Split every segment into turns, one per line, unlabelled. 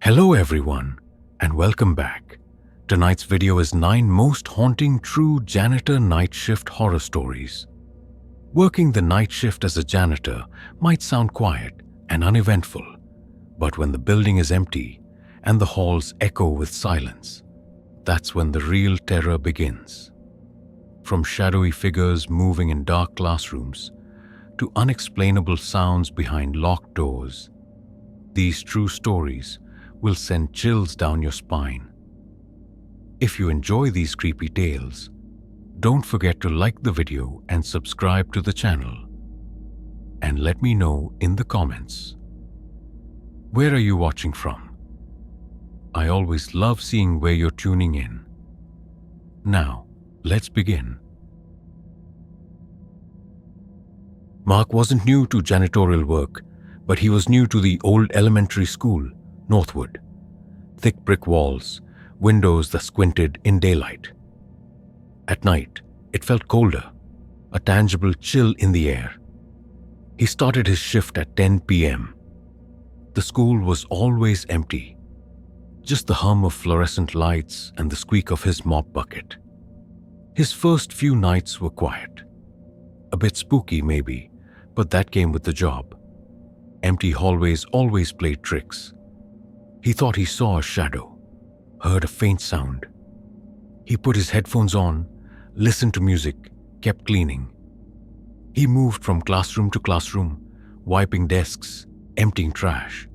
Hello everyone, and welcome back. Tonight's video is 9 most haunting true janitor night shift horror stories. Working the night shift as a janitor might sound quiet and uneventful, but when the building is empty and the halls echo with silence, that's when the real terror begins. From shadowy figures moving in dark classrooms to unexplainable sounds behind locked doors, these true stories will send chills down your spine. If you enjoy these creepy tales, don't forget to like the video and subscribe to the channel. And let me know in the comments. Where are you watching from? I always love seeing where you're tuning in. Now, let's begin. Mark wasn't new to janitorial work, but he was new to the old elementary school, Northwood. Thick brick walls, windows that squinted in daylight. At night, it felt colder, a tangible chill in the air. He started his shift at 10 p.m. The school was always empty, just the hum of fluorescent lights and the squeak of his mop bucket. His first few nights were quiet. A bit spooky maybe, but that came with the job. Empty hallways always played tricks. He thought he saw a shadow, heard a faint sound. He put his headphones on, listened to music, kept cleaning. He moved from classroom to classroom, wiping desks, emptying trash.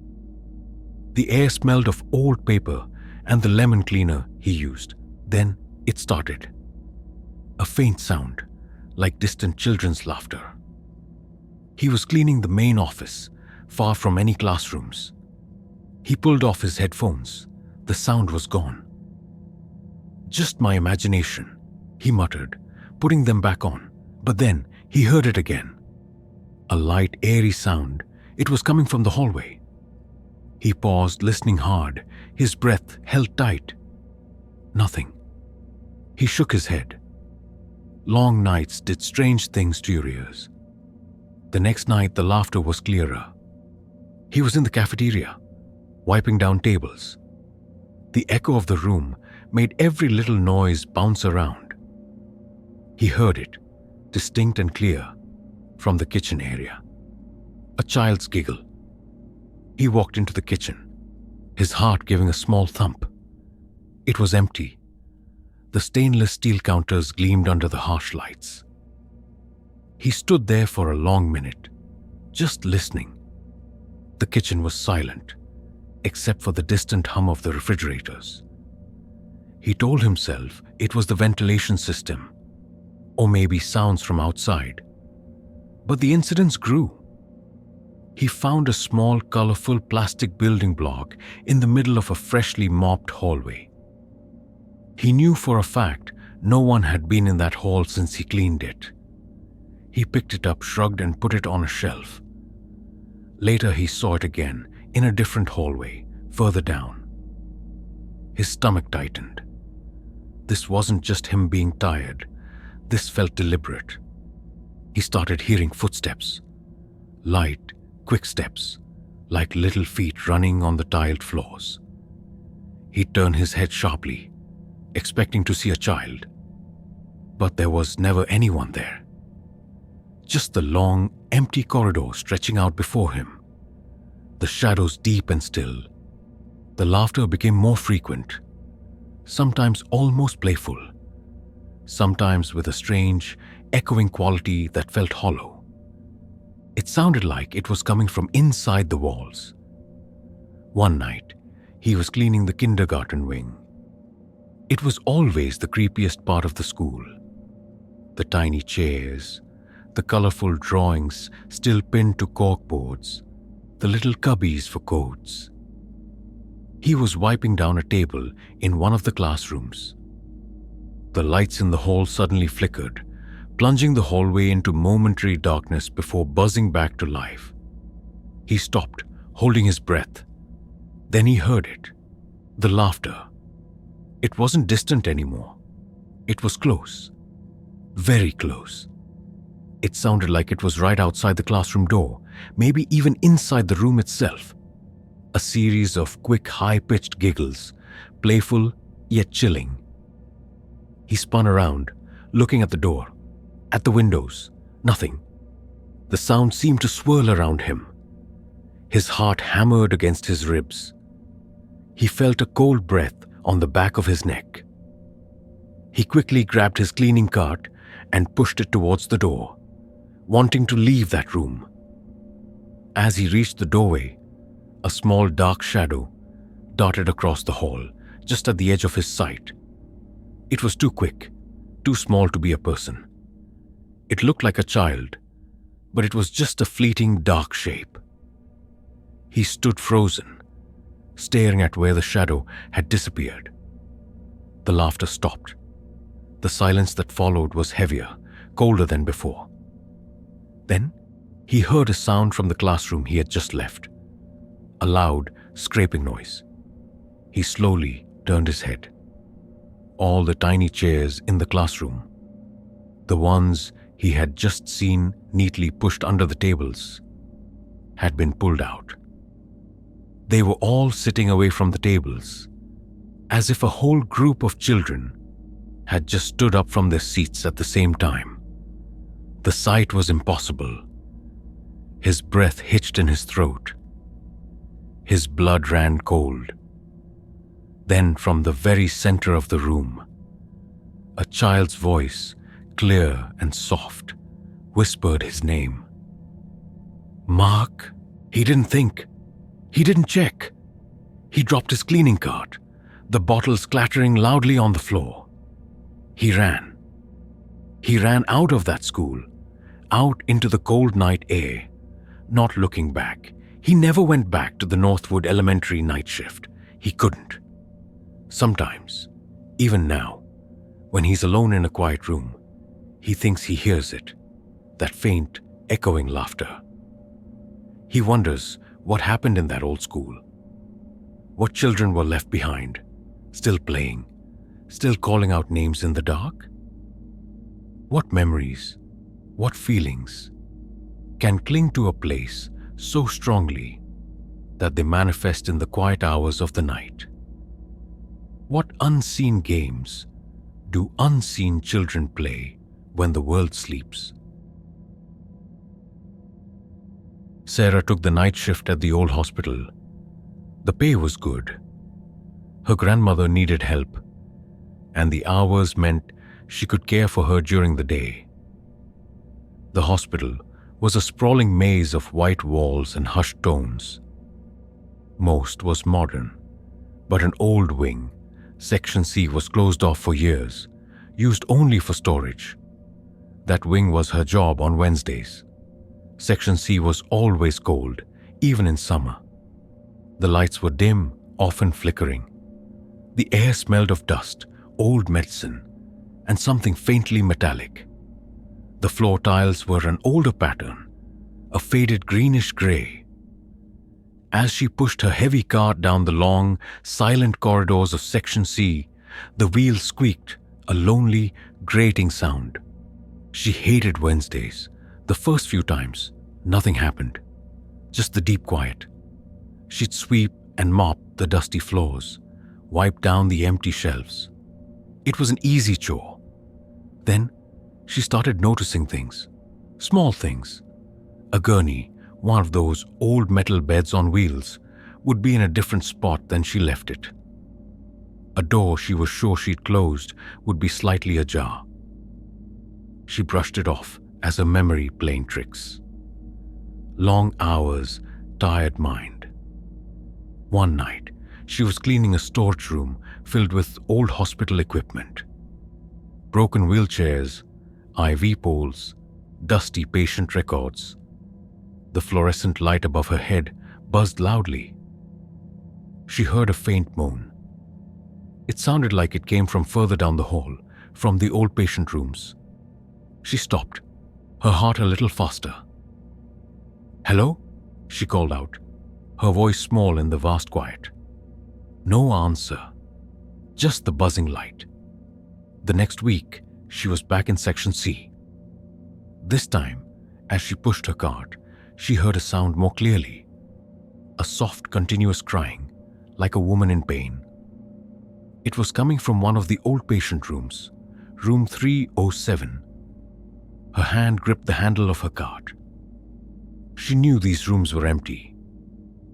The air smelled of old paper and the lemon cleaner he used. Then it started. A faint sound, like distant children's laughter. He was cleaning the main office, far from any classrooms. He pulled off his headphones. The sound was gone. "Just my imagination," he muttered, putting them back on. But then he heard it again. A light, eerie sound. It was coming from the hallway. He paused, listening hard, his breath held tight. Nothing. He shook his head. Long nights did strange things to your ears. The next night, the laughter was clearer. He was in the cafeteria, wiping down tables. The echo of the room made every little noise bounce around. He heard it, distinct and clear, from the kitchen area. A child's giggle. He walked into the kitchen, his heart giving a small thump. It was empty. The stainless steel counters gleamed under the harsh lights. He stood there for a long minute, just listening. The kitchen was silent, except for the distant hum of the refrigerators. He told himself it was the ventilation system, or maybe sounds from outside. But the incidents grew. He found a small, colorful plastic building block in the middle of a freshly mopped hallway. He knew for a fact no one had been in that hall since he cleaned it. He picked it up, shrugged, and put it on a shelf. Later, he saw it again in a different hallway, further down. His stomach tightened. This wasn't just him being tired. This felt deliberate. He started hearing footsteps. Light, quick steps, like little feet running on the tiled floors. He turned his head sharply, expecting to see a child. But there was never anyone there. Just the long, empty corridor stretching out before him. The shadows deep and still. The laughter became more frequent, sometimes almost playful, sometimes with a strange, echoing quality that felt hollow. It sounded like it was coming from inside the walls. One night, he was cleaning the kindergarten wing. It was always the creepiest part of the school. The tiny chairs, the colorful drawings still pinned to corkboards, the little cubbies for coats. He was wiping down a table in one of the classrooms. The lights in the hall suddenly flickered, plunging the hallway into momentary darkness before buzzing back to life. He stopped, holding his breath. Then he heard it. The laughter. It wasn't distant anymore. It was close. Very close. It sounded like it was right outside the classroom door, maybe even inside the room itself. A a series of quick, high-pitched giggles, playful yet chilling. He spun around, looking at the door, at the windows. Nothing. The sound seemed to swirl around him. His heart hammered against his ribs. He felt a cold breath on the back of his neck. He quickly grabbed his cleaning cart and pushed it towards the door, wanting to leave that room. As he reached the doorway, a small dark shadow darted across the hall, just at the edge of his sight. It was too quick, too small to be a person. It looked like a child, but it was just a fleeting dark shape. He stood frozen, staring at where the shadow had disappeared. The laughter stopped. The silence that followed was heavier, colder than before. Then, he heard a sound from the classroom he had just left. A loud, scraping noise. He slowly turned his head. All the tiny chairs in the classroom, the ones he had just seen neatly pushed under the tables, had been pulled out. They were all sitting away from the tables, as if a whole group of children had just stood up from their seats at the same time. The sight was impossible. His breath hitched in his throat. His blood ran cold. Then, from the very center of the room, a child's voice, clear and soft, whispered his name. Mark. He didn't think. He didn't check. He dropped his cleaning cart, the bottles clattering loudly on the floor. He ran. He ran out of that school, out into the cold night air, not looking back. He never went back to the Northwood Elementary night shift. He couldn't. Sometimes, even now, when he's alone in a quiet room, he thinks he hears it, that faint, echoing laughter. He wonders what happened in that old school. What children were left behind, still playing, still calling out names in the dark? What memories, what feelings can cling to a place so strongly that they manifest in the quiet hours of the night? What unseen games do unseen children play when the world sleeps? Sarah took the night shift at the old hospital. The pay was good. Her grandmother needed help, and the hours meant she could care for her during the day. The hospital was a sprawling maze of white walls and hushed tones. Most was modern, but an old wing, Section C, was closed off for years, used only for storage. That wing was her job on Wednesdays. Section C was always cold, even in summer. The lights were dim, often flickering. The air smelled of dust, old medicine, and something faintly metallic. The floor tiles were an older pattern, a faded greenish gray. As she pushed her heavy cart down the long, silent corridors of Section C, the wheels squeaked, a lonely, grating sound. She hated Wednesdays. The first few times, nothing happened, just the deep quiet. She'd sweep and mop the dusty floors, wipe down the empty shelves. It was an easy chore. Then, she started noticing things, small things. A gurney, one of those old metal beds on wheels, would be in a different spot than she left it. A door she was sure she'd closed would be slightly ajar. She brushed it off as her memory playing tricks. Long hours, tired mind. One night, she was cleaning a storage room filled with old hospital equipment. Broken wheelchairs, IV poles, dusty patient records. The fluorescent light above her head buzzed loudly. She heard a faint moan. It sounded like it came from further down the hall, from the old patient rooms. She stopped, her heart a little faster. "Hello?" she called out, her voice small in the vast quiet. No answer, just the buzzing light. The next week, she was back in Section C. This time, as she pushed her cart, she heard a sound more clearly. a soft, continuous crying, like a woman in pain. It was coming from one of the old patient rooms, room 307. Her hand gripped the handle of her cart. She knew these rooms were empty.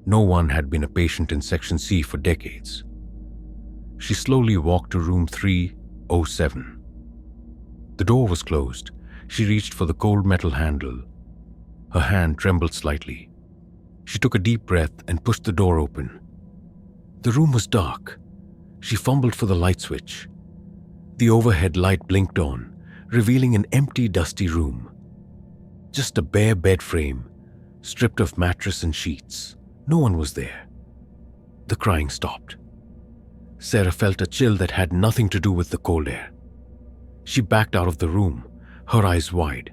No one had been a patient in Section C for decades. She slowly walked to room 307. The door was closed. She reached for the cold metal handle. Her hand trembled slightly. She took a deep breath and pushed the door open. The room was dark. She fumbled for the light switch. The overhead light blinked on, revealing an empty, dusty room. Just a bare bed frame, stripped of mattress and sheets. No one was there. The crying stopped. Sarah felt a chill that had nothing to do with the cold air. She backed out of the room, her eyes wide.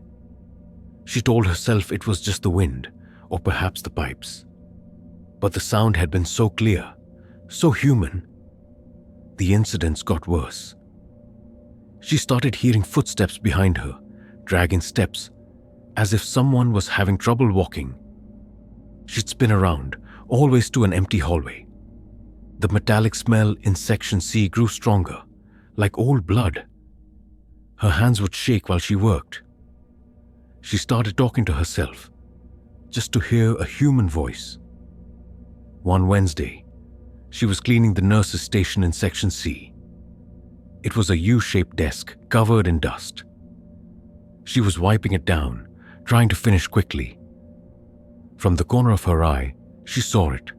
She told herself it was just the wind, or perhaps the pipes. But the sound had been so clear, so human. The incidents got worse. She started hearing footsteps behind her, dragging steps, as if someone was having trouble walking. She'd spin around, always to an empty hallway. The metallic smell in Section C grew stronger, like old blood. Her hands would shake while she worked. She started talking to herself, just to hear a human voice. One Wednesday, she was cleaning the nurse's station in Section C. It was a U-shaped desk covered in dust. She was wiping it down, trying to finish quickly. From the corner of her eye, she saw it.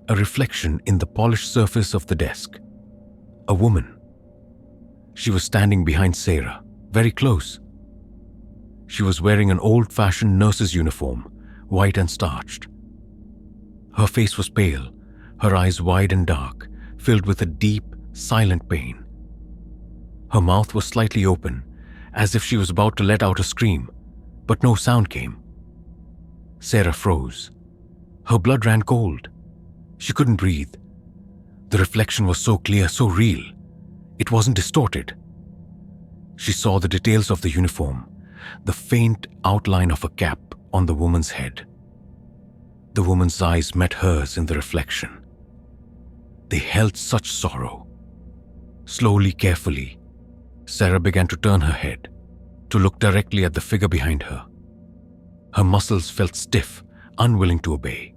A reflection in the polished surface of the desk. A woman. She was standing behind Sarah, very close. She was wearing an old-fashioned nurse's uniform, white and starched. Her face was pale, her eyes wide and dark, filled with a deep, silent pain. Her mouth was slightly open, as if she was about to let out a scream, but no sound came. Sarah froze. Her blood ran cold. She couldn't breathe. The reflection was so clear, so real. It wasn't distorted. She saw the details of the uniform, the faint outline of a cap on the woman's head. The woman's eyes met hers in the reflection. They held such sorrow. Slowly, carefully, Sarah began to turn her head, to look directly at the figure behind her. Her muscles felt stiff, unwilling to obey.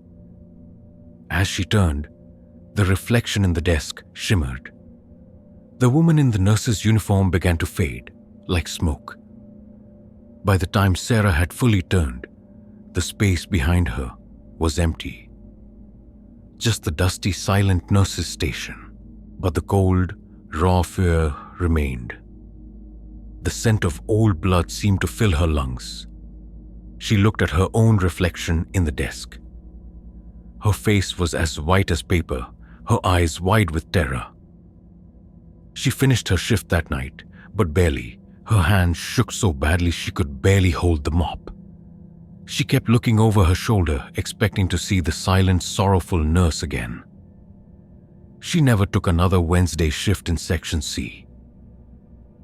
As she turned, the reflection in the desk shimmered. The woman in the nurse's uniform began to fade, like smoke. By the time Sarah had fully turned, the space behind her was empty. Just the dusty, silent nurse's station, but the cold, raw fear remained. The scent of old blood seemed to fill her lungs. She looked at her own reflection in the desk. Her face was as white as paper, her eyes wide with terror. She finished her shift that night, but barely. Her hands shook so badly she could barely hold the mop. She kept looking over her shoulder, expecting to see the silent, sorrowful nurse again. She never took another Wednesday shift in Section C.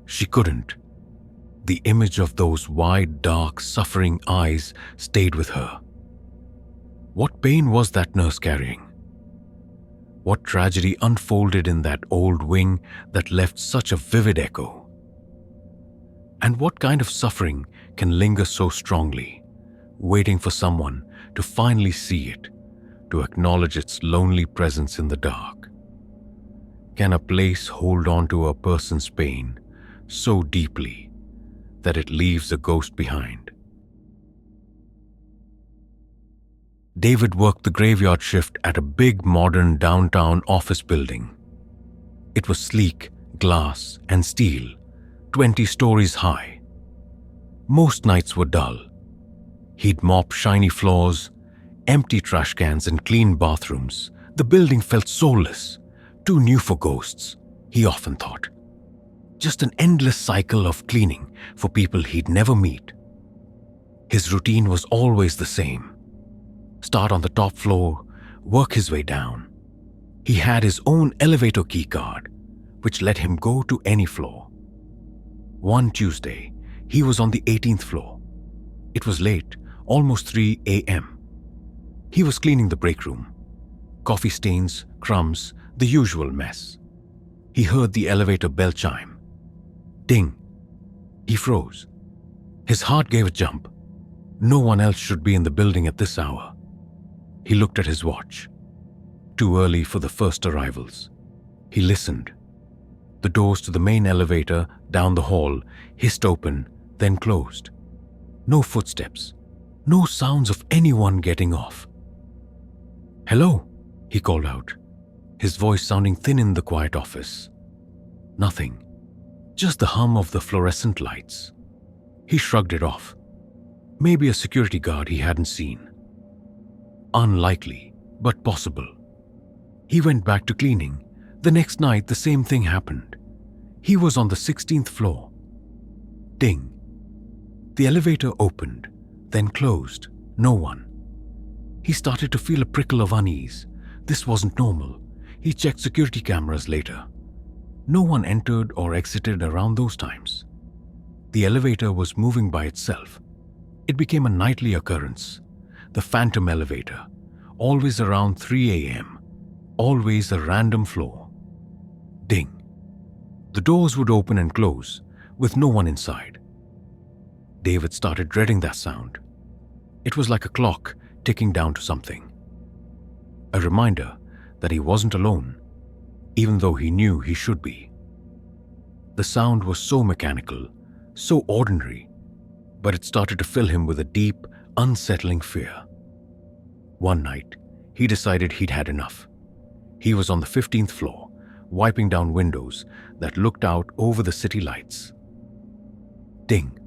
She couldn't. The image of those wide, dark, suffering eyes stayed with her. What pain was that nurse carrying? What tragedy unfolded in that old wing that left such a vivid echo? And what kind of suffering can linger so strongly, waiting for someone to finally see it, to acknowledge its lonely presence in the dark? Can a place hold on to a person's pain so deeply that it leaves a ghost behind? David worked the graveyard shift at a big modern downtown office building. It was sleek, glass, and steel, 20 stories high. Most nights were dull. He'd mop shiny floors, empty trash cans, and clean bathrooms. The building felt soulless, too new for ghosts, he often thought. Just an endless cycle of cleaning for people he'd never meet. His routine was always the same. Start on the top floor, work his way down. He had his own elevator key card, which let him go to any floor. One Tuesday, he was on the 18th floor. It was late, almost 3 a.m. He was cleaning the break room. Coffee stains, crumbs, the usual mess. He heard the elevator bell chime. Ding. He froze. His heart gave a jump. No one else should be in the building at this hour. He looked at his watch. Too early for the first arrivals. He listened. The doors to the main elevator down the hall hissed open, then closed. No footsteps. No sounds of anyone getting off. "Hello," he called out, his voice sounding thin in the quiet office. Nothing. Just the hum of the fluorescent lights. He shrugged it off. Maybe a security guard he hadn't seen. Unlikely, but possible. He went back to cleaning. The next night, the same thing happened. He was on the 16th floor. Ding. The elevator opened, then closed. No one. He started to feel a prickle of unease. This wasn't normal. He checked security cameras later. No one entered or exited around those times. The elevator was moving by itself. It became a nightly occurrence. The phantom elevator, always around 3 a.m., always a random floor. Ding. The doors would open and close, with no one inside. David started dreading that sound. It was like a clock ticking down to something. A reminder that he wasn't alone, even though he knew he should be. The sound was so mechanical, so ordinary, but it started to fill him with a deep, unsettling fear. One night, he decided he'd had enough. He was on the 15th floor, wiping down windows that looked out over the city lights. Ding.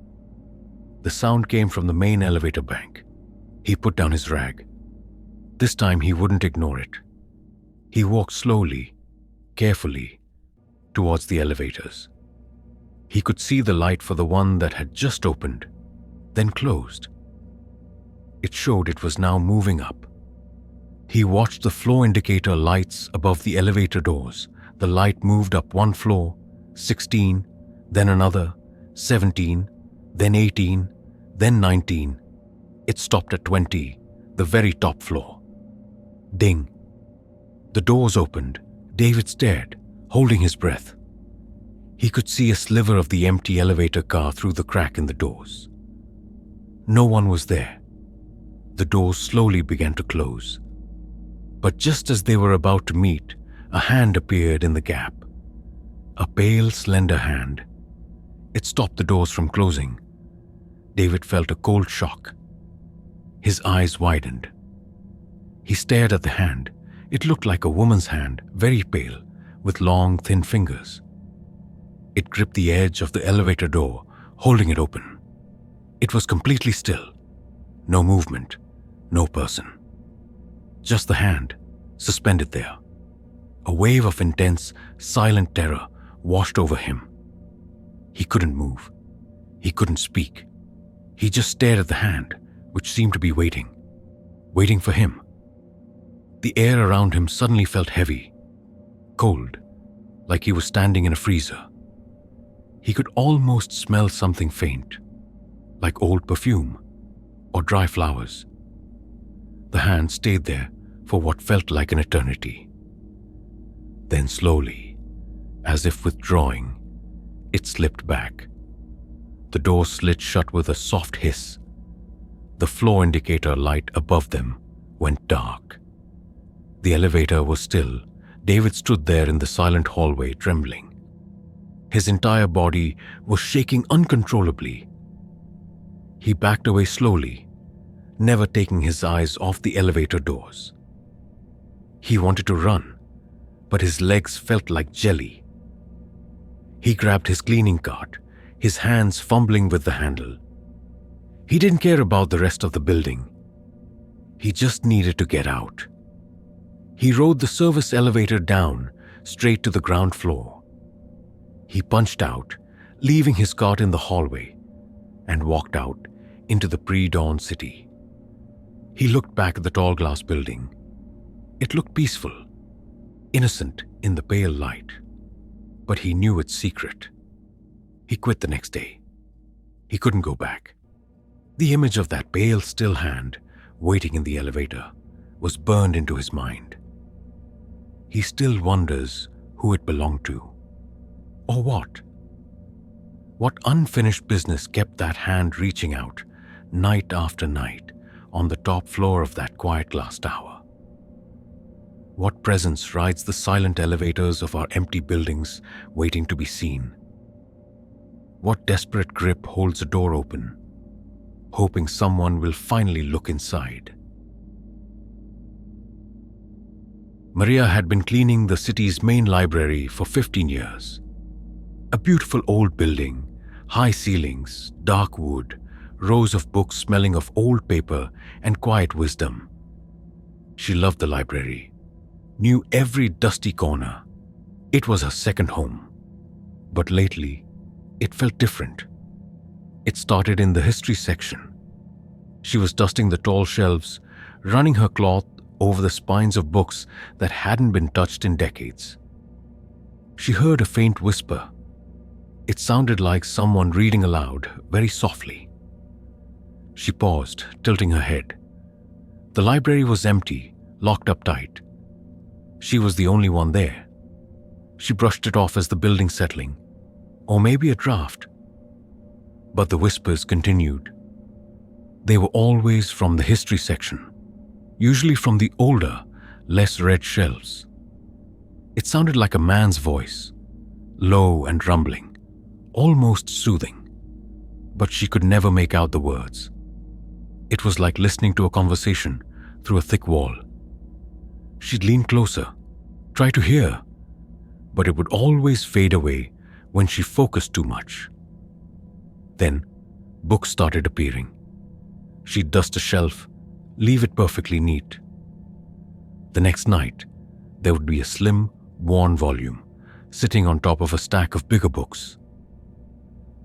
The sound came from the main elevator bank. He put down his rag. This time he wouldn't ignore it. He walked slowly, carefully, towards the elevators. He could see the light for the one that had just opened, then closed. It showed it was now moving up. He watched the floor indicator lights above the elevator doors. The light moved up one floor, 16, then another, 17, then 18, then 19. It stopped at 20, the very top floor. Ding. The doors opened. David stared, holding his breath. He could see a sliver of the empty elevator car through the crack in the doors. No one was there. The doors slowly began to close. But just as they were about to meet, a hand appeared in the gap. A pale, slender hand. It stopped the doors from closing. David felt a cold shock. His eyes widened. He stared at the hand. It looked like a woman's hand, very pale, with long, thin fingers. It gripped the edge of the elevator door, holding it open. It was completely still. No movement, no person. Just the hand, suspended there. A wave of intense, silent terror washed over him. He couldn't move. He couldn't speak. He just stared at the hand, which seemed to be waiting for him. The air around him suddenly felt heavy, cold, like he was standing in a freezer. He could almost smell something faint, like old perfume or dry flowers. The hand stayed there for what felt like an eternity. Then slowly, as if withdrawing, it slipped back. The door slid shut with a soft hiss. The floor indicator light above them went dark. The elevator was still. David stood there in the silent hallway, trembling. His entire body was shaking uncontrollably. He backed away slowly, never taking his eyes off the elevator doors. He wanted to run, but his legs felt like jelly. He grabbed his cleaning cart, his hands fumbling with the handle. He didn't care about the rest of the building. He just needed to get out. He rode the service elevator down, straight to the ground floor. He punched out, leaving his cart in the hallway, and walked out into the pre-dawn city. He looked back at the tall glass building. It looked peaceful, innocent in the pale light, but he knew its secret. He quit the next day. He couldn't go back. The image of that pale, still hand waiting in the elevator was burned into his mind. He still wonders who it belonged to. Or what? What unfinished business kept that hand reaching out, night after night, on the top floor of that quiet glass tower? What presence rides the silent elevators of our empty buildings, waiting to be seen? What desperate grip holds a door open, hoping someone will finally look inside? Maria had been cleaning the city's main library for 15 years. A beautiful old building, high ceilings, dark wood, rows of books smelling of old paper and quiet wisdom. She loved the library, knew every dusty corner. It was her second home. But lately, it felt different. It started in the history section. She was dusting the tall shelves, running her cloth over the spines of books that hadn't been touched in decades. She heard a faint whisper. It sounded like someone reading aloud, very softly. She paused, tilting her head. The library was empty, locked up tight. She was the only one there. She brushed it off as the building settling, or maybe a draft. But the whispers continued. They were always from the history section, usually from the older, less read shelves. It sounded like a man's voice, low and rumbling, almost soothing, but she could never make out the words. It was like listening to a conversation through a thick wall. She'd lean closer, try to hear, but it would always fade away when she focused too much. Then, books started appearing. She'd dust a shelf, leave it perfectly neat. The next night, there would be a slim, worn volume sitting on top of a stack of bigger books.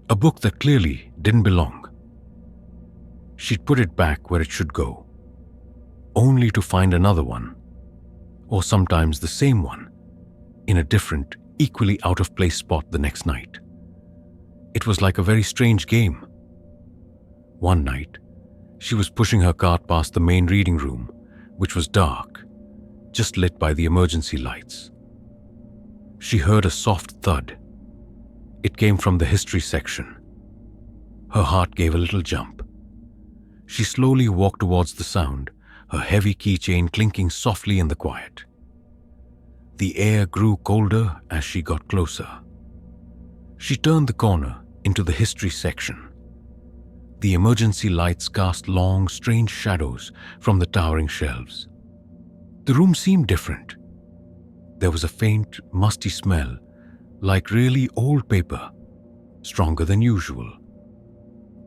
A book that clearly didn't belong. She'd put it back where it should go, only to find another one, or sometimes the same one, in a different, equally out-of-place spot the next night. It was like a very strange game. One night, she was pushing her cart past the main reading room, which was dark, just lit by the emergency lights. She heard a soft thud. It came from the history section. Her heart gave a little jump. She slowly walked towards the sound, her heavy keychain clinking softly in the quiet. The air grew colder as she got closer. She turned the corner into the history section. The emergency lights cast long, strange shadows from the towering shelves. The room seemed different. There was a faint, musty smell, like really old paper, stronger than usual.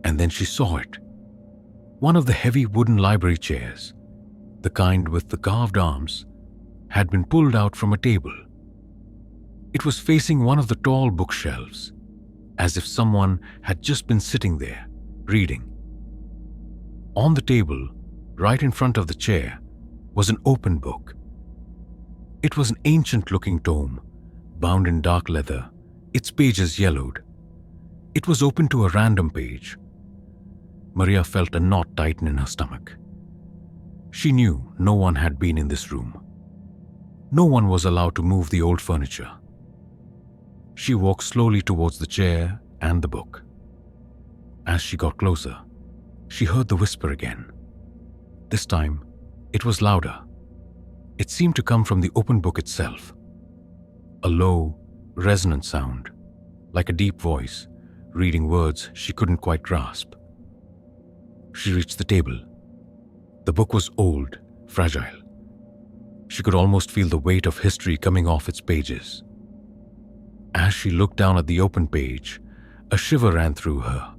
And then she saw it. One of the heavy wooden library chairs, the kind with the carved arms, had been pulled out from a table. It was facing one of the tall bookshelves, as if someone had just been sitting there, reading. On the table, right in front of the chair, was an open book. It was an ancient-looking tome, bound in dark leather, its pages yellowed. It was open to a random page. Maria felt a knot tighten in her stomach. She knew no one had been in this room. No one was allowed to move the old furniture. She walked slowly towards the chair and the book. As she got closer, she heard the whisper again. This time, it was louder. It seemed to come from the open book itself. A low, resonant sound, like a deep voice, reading words she couldn't quite grasp. She reached the table. The book was old, fragile. She could almost feel the weight of history coming off its pages. As she looked down at the open page, a shiver ran through her.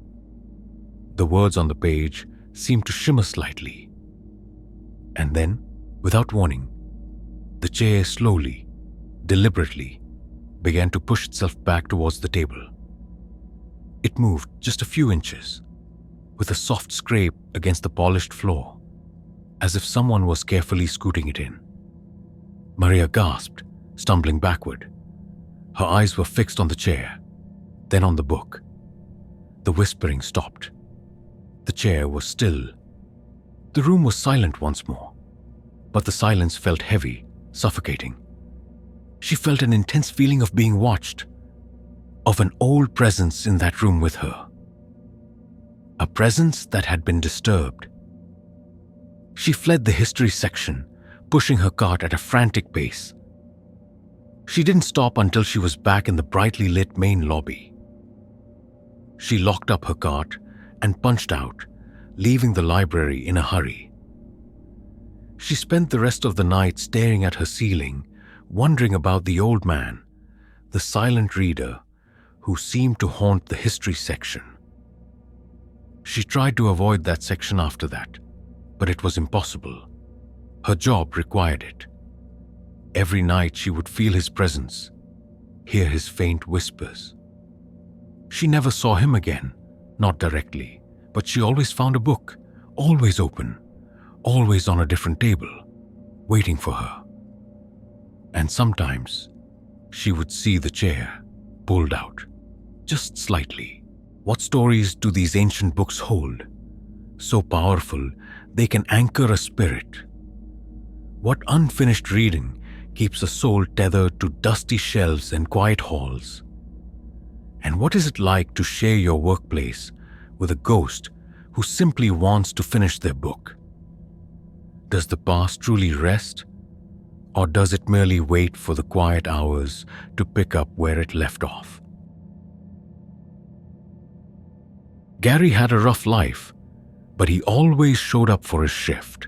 The words on the page seemed to shimmer slightly. And then, without warning, the chair slowly, deliberately, began to push itself back towards the table. It moved just a few inches, with a soft scrape against the polished floor, as if someone was carefully scooting it in. Maria gasped, stumbling backward. Her eyes were fixed on the chair, then on the book. The whispering stopped. The chair was still. The room was silent once more, but the silence felt heavy, suffocating. She felt an intense feeling of being watched, of an old presence in that room with her. A presence that had been disturbed. She fled the history section, pushing her cart at a frantic pace. She didn't stop until she was back in the brightly lit main lobby. She locked up her cart and punched out, leaving the library in a hurry. She spent the rest of the night staring at her ceiling, wondering about the old man, the silent reader who seemed to haunt the history section. She tried to avoid that section after that, but it was impossible. Her job required it. Every night she would feel his presence, hear his faint whispers. She never saw him again, not directly, but she always found a book, always open, always on a different table, waiting for her. And sometimes she would see the chair pulled out, just slightly. What stories do these ancient books hold? So powerful, they can anchor a spirit. What unfinished reading keeps a soul tethered to dusty shelves and quiet halls? And what is it like to share your workplace with a ghost who simply wants to finish their book? Does the past truly rest, or does it merely wait for the quiet hours to pick up where it left off? Gary had a rough life, but he always showed up for his shift.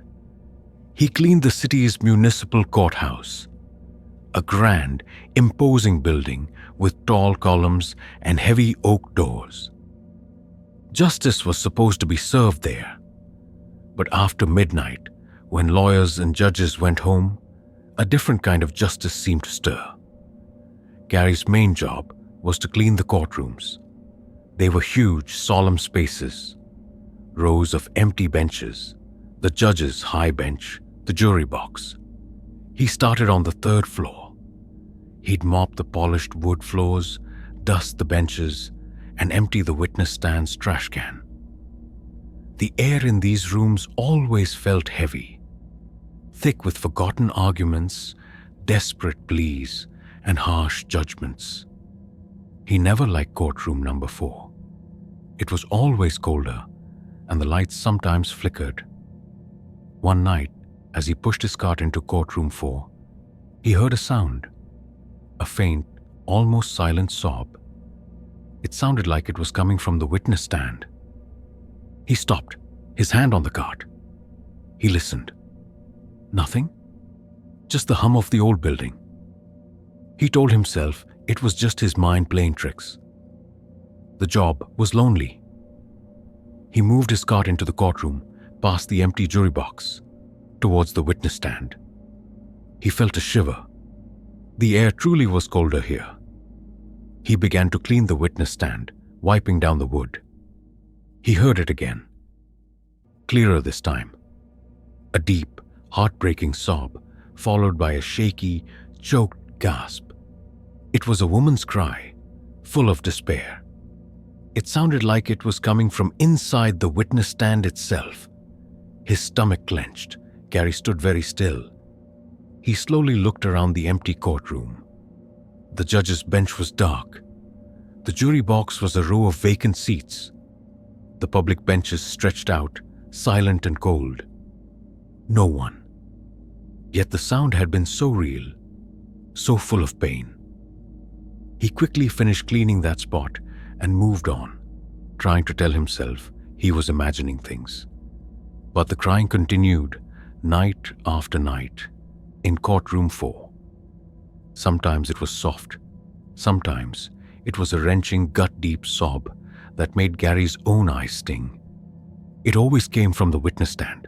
He cleaned the city's municipal courthouse, a grand, imposing building with tall columns and heavy oak doors. Justice was supposed to be served there, but after midnight, when lawyers and judges went home, a different kind of justice seemed to stir. Gary's main job was to clean the courtrooms. They were huge, solemn spaces, rows of empty benches, the judge's high bench, the jury box. He started on the 3rd floor. He'd mop the polished wood floors, dust the benches, and empty the witness stand's trash can. The air in these rooms always felt heavy, thick with forgotten arguments, desperate pleas, and harsh judgments. He never liked courtroom number 4. It was always colder, and the lights sometimes flickered. One night, as he pushed his cart into courtroom 4, he heard a sound, a faint, almost silent sob. It sounded like it was coming from the witness stand. He stopped, his hand on the cart. He listened. Nothing, just the hum of the old building. He told himself it was just his mind playing tricks. The job was lonely. He moved his cart into the courtroom, past the empty jury box, towards the witness stand. He felt a shiver. The air truly was colder here. He began to clean the witness stand, wiping down the wood. He heard it again. Clearer this time. A deep, heartbreaking sob, followed by a shaky, choked gasp. It was a woman's cry, full of despair. It sounded like it was coming from inside the witness stand itself. His stomach clenched. Gary stood very still. He slowly looked around the empty courtroom. The judge's bench was dark. The jury box was a row of vacant seats. The public benches stretched out, silent and cold. No one. Yet the sound had been so real, so full of pain. He quickly finished cleaning that spot and moved on, trying to tell himself he was imagining things. But the crying continued, night after night, in courtroom 4. Sometimes it was soft. Sometimes it was a wrenching, gut-deep sob that made Gary's own eyes sting. It always came from the witness stand.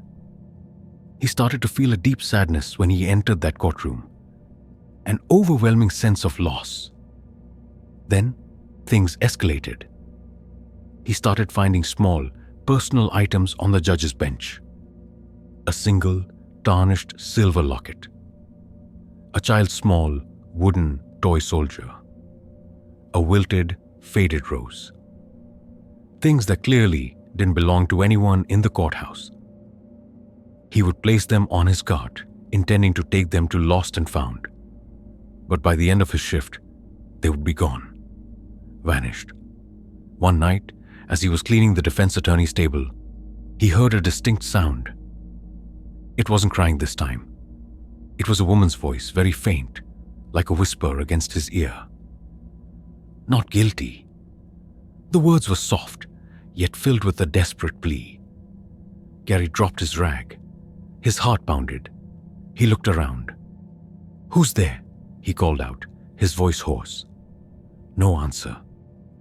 He started to feel a deep sadness when he entered that courtroom, an overwhelming sense of loss. Then, things escalated. He started finding small, personal items on the judge's bench. A single, tarnished silver locket. A child's small, wooden toy soldier. A wilted, faded rose. Things that clearly didn't belong to anyone in the courthouse. He would place them on his cart, intending to take them to Lost and Found. But by the end of his shift, they would be gone, vanished. One night, as he was cleaning the defense attorney's table, he heard a distinct sound. It wasn't crying this time. It was a woman's voice, very faint, like a whisper against his ear. Not guilty. The words were soft, yet filled with a desperate plea. Gary dropped his rag. His heart pounded. He looked around. "Who's there?" he called out, his voice hoarse. No answer.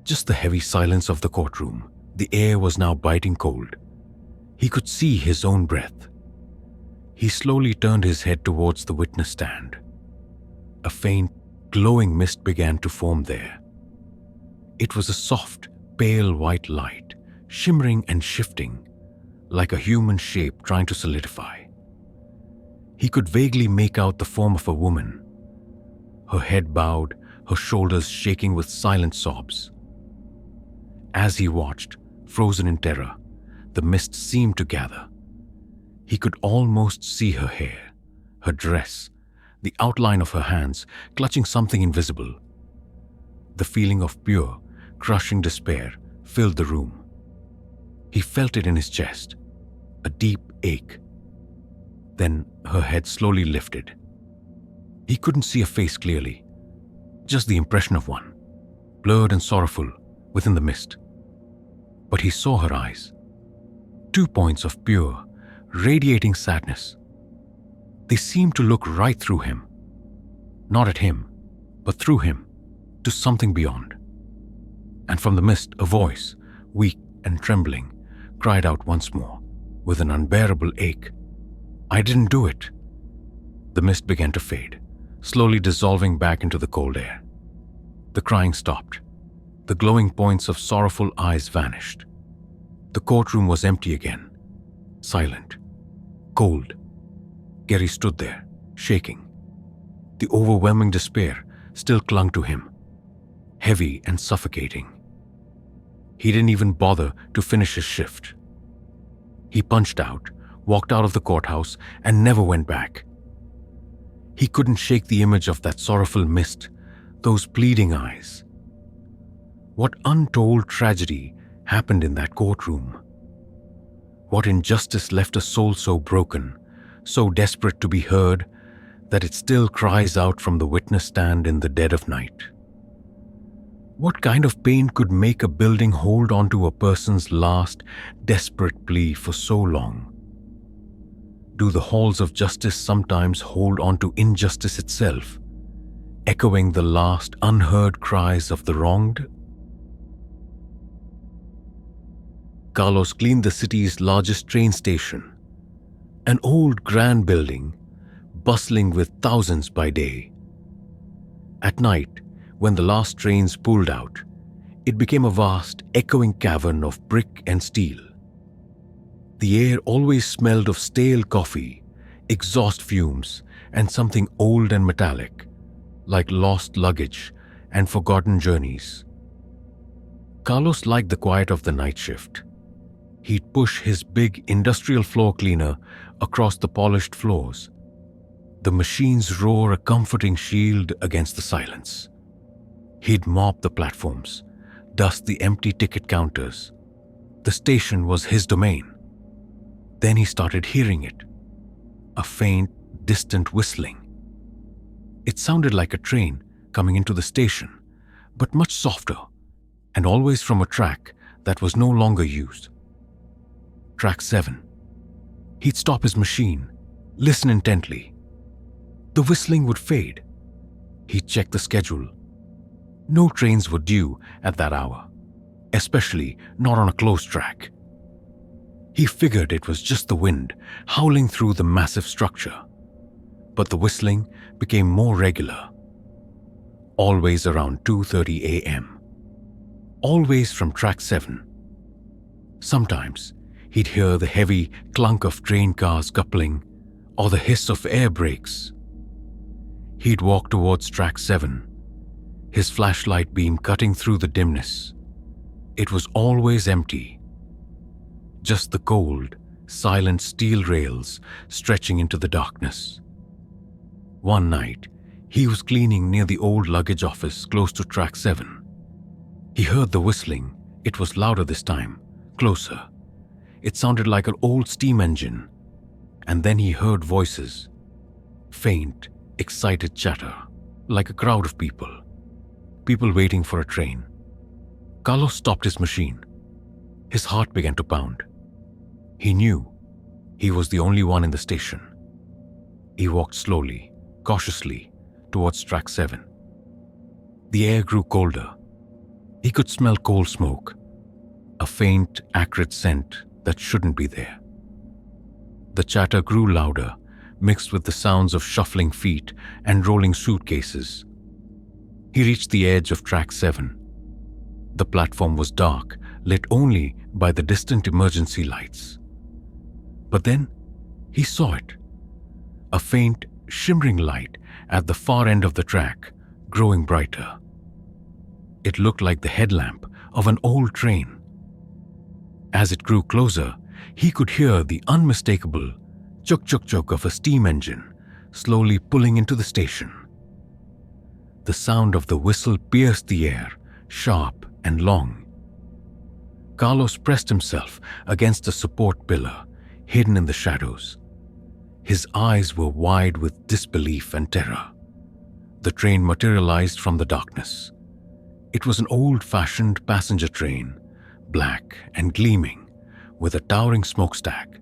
Just the heavy silence of the courtroom. The air was now biting cold. He could see his own breath. He slowly turned his head towards the witness stand. A faint, glowing mist began to form there. It was a soft, pale white light, shimmering and shifting, like a human shape trying to solidify. He could vaguely make out the form of a woman, her head bowed, her shoulders shaking with silent sobs. As he watched, frozen in terror, the mist seemed to gather. He could almost see her hair, her dress, the outline of her hands clutching something invisible. The feeling of pure, crushing despair filled the room. He felt it in his chest, a deep ache. Then her head slowly lifted. He couldn't see a face clearly, just the impression of one, blurred and sorrowful within the mist. But he saw her eyes, 2 points of pure, radiating sadness. They seemed to look right through him, not at him, but through him, to something beyond. And from the mist, a voice, weak and trembling, cried out once more, with an unbearable ache, "I didn't do it." The mist began to fade, slowly dissolving back into the cold air. The crying stopped. The glowing points of sorrowful eyes vanished. The courtroom was empty again, silent, cold. Gary stood there, shaking. The overwhelming despair still clung to him, heavy and suffocating. He didn't even bother to finish his shift. He punched out, walked out of the courthouse, and never went back. He couldn't shake the image of that sorrowful mist, those pleading eyes. What untold tragedy happened in that courtroom? What injustice left a soul so broken, so desperate to be heard, that it still cries out from the witness stand in the dead of night? What kind of pain could make a building hold on to a person's last, desperate plea for so long? Do the halls of justice sometimes hold on to injustice itself, echoing the last unheard cries of the wronged? Carlos cleaned the city's largest train station, an old grand building, bustling with thousands by day. At night, when the last trains pulled out, it became a vast, echoing cavern of brick and steel. The air always smelled of stale coffee, exhaust fumes, and something old and metallic, like lost luggage and forgotten journeys. Carlos liked the quiet of the night shift. He'd push his big industrial floor cleaner across the polished floors. The machine's roar a comforting shield against the silence. He'd mop the platforms, dust the empty ticket counters. The station was his domain. Then he started hearing it, a faint, distant whistling. It sounded like a train coming into the station, but much softer, and always from a track that was no longer used. Track 7. He'd stop his machine, listen intently. The whistling would fade. He'd check the schedule. No trains were due at that hour, especially not on a closed track. He figured it was just the wind howling through the massive structure. But the whistling became more regular. Always around 2:30 a.m. Always from track 7. Sometimes he'd hear the heavy clunk of train cars coupling or the hiss of air brakes. He'd walk towards track 7, his flashlight beam cutting through the dimness. It was always empty. Just the cold, silent steel rails stretching into the darkness. One night, he was cleaning near the old luggage office close to track 7. He heard the whistling. It was louder this time, closer. It sounded like an old steam engine. And then he heard voices. Faint, excited chatter, like a crowd of people. People waiting for a train. Carlos stopped his machine. His heart began to pound. He knew he was the only one in the station. He walked slowly, cautiously, towards track 7. The air grew colder. He could smell coal smoke, a faint, acrid scent that shouldn't be there. The chatter grew louder, mixed with the sounds of shuffling feet and rolling suitcases. He reached the edge of track 7. The platform was dark, lit only by the distant emergency lights. But then he saw it. A faint, shimmering light at the far end of the track, growing brighter. It looked like the headlamp of an old train. As it grew closer, he could hear the unmistakable chuk-chuk-chuk of a steam engine slowly pulling into the station. The sound of the whistle pierced the air, sharp and long. Carlos pressed himself against a support pillar, hidden in the shadows. His eyes were wide with disbelief and terror. The train materialized from the darkness. It was an old-fashioned passenger train, black and gleaming, with a towering smokestack.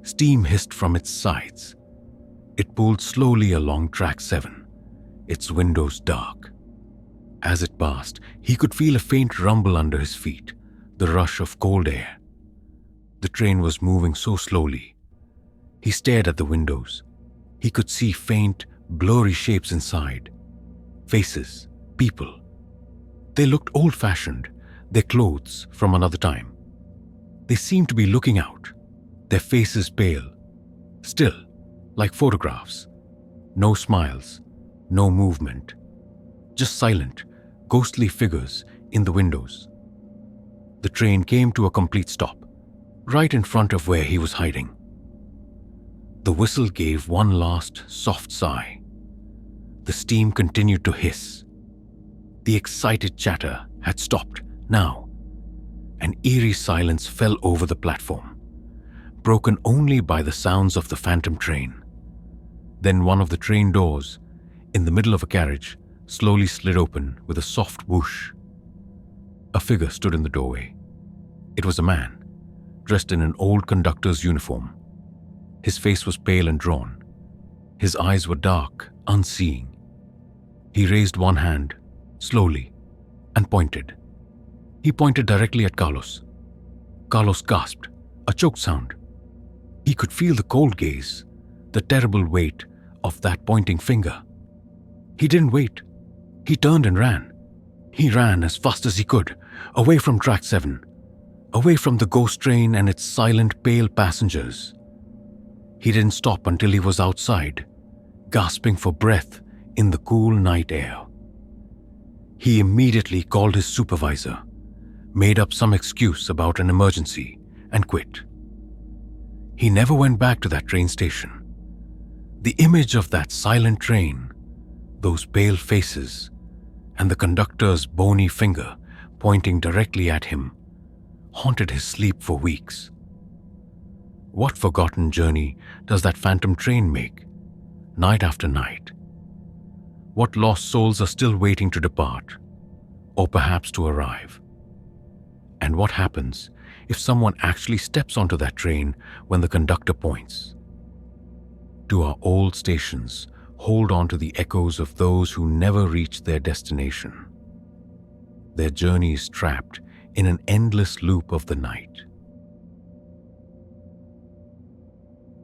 Steam hissed from its sides. It pulled slowly along track 7, its windows dark. As it passed, he could feel a faint rumble under his feet, the rush of cold air. The train was moving so slowly. He stared at the windows. He could see faint, blurry shapes inside. Faces, people. They looked old-fashioned, their clothes from another time. They seemed to be looking out, their faces pale, still, like photographs. No smiles, no movement. Just silent, ghostly figures in the windows. The train came to a complete stop, right in front of where he was hiding. The whistle gave one last, soft sigh. The steam continued to hiss. The excited chatter had stopped now. An eerie silence fell over the platform, broken only by the sounds of the phantom train. Then one of the train doors, in the middle of a carriage, slowly slid open with a soft whoosh. A figure stood in the doorway. It was a man, dressed in an old conductor's uniform. His face was pale and drawn. His eyes were dark, unseeing. He raised one hand, slowly, and pointed. He pointed directly at Carlos. Carlos gasped, a choked sound. He could feel the cold gaze, the terrible weight of that pointing finger. He didn't wait. He turned and ran. He ran as fast as he could, away from track 7, away from the ghost train and its silent, pale passengers. He didn't stop until he was outside, gasping for breath in the cool night air. He immediately called his supervisor, made up some excuse about an emergency, and quit. He never went back to that train station. The image of that silent train, those pale faces, and the conductor's bony finger pointing directly at him, haunted his sleep for weeks. What forgotten journey does that phantom train make, night after night? What lost souls are still waiting to depart, or perhaps to arrive? And what happens if someone actually steps onto that train when the conductor points? Do our old stations hold on to the echoes of those who never reached their destination? Their journey is trapped in an endless loop of the night.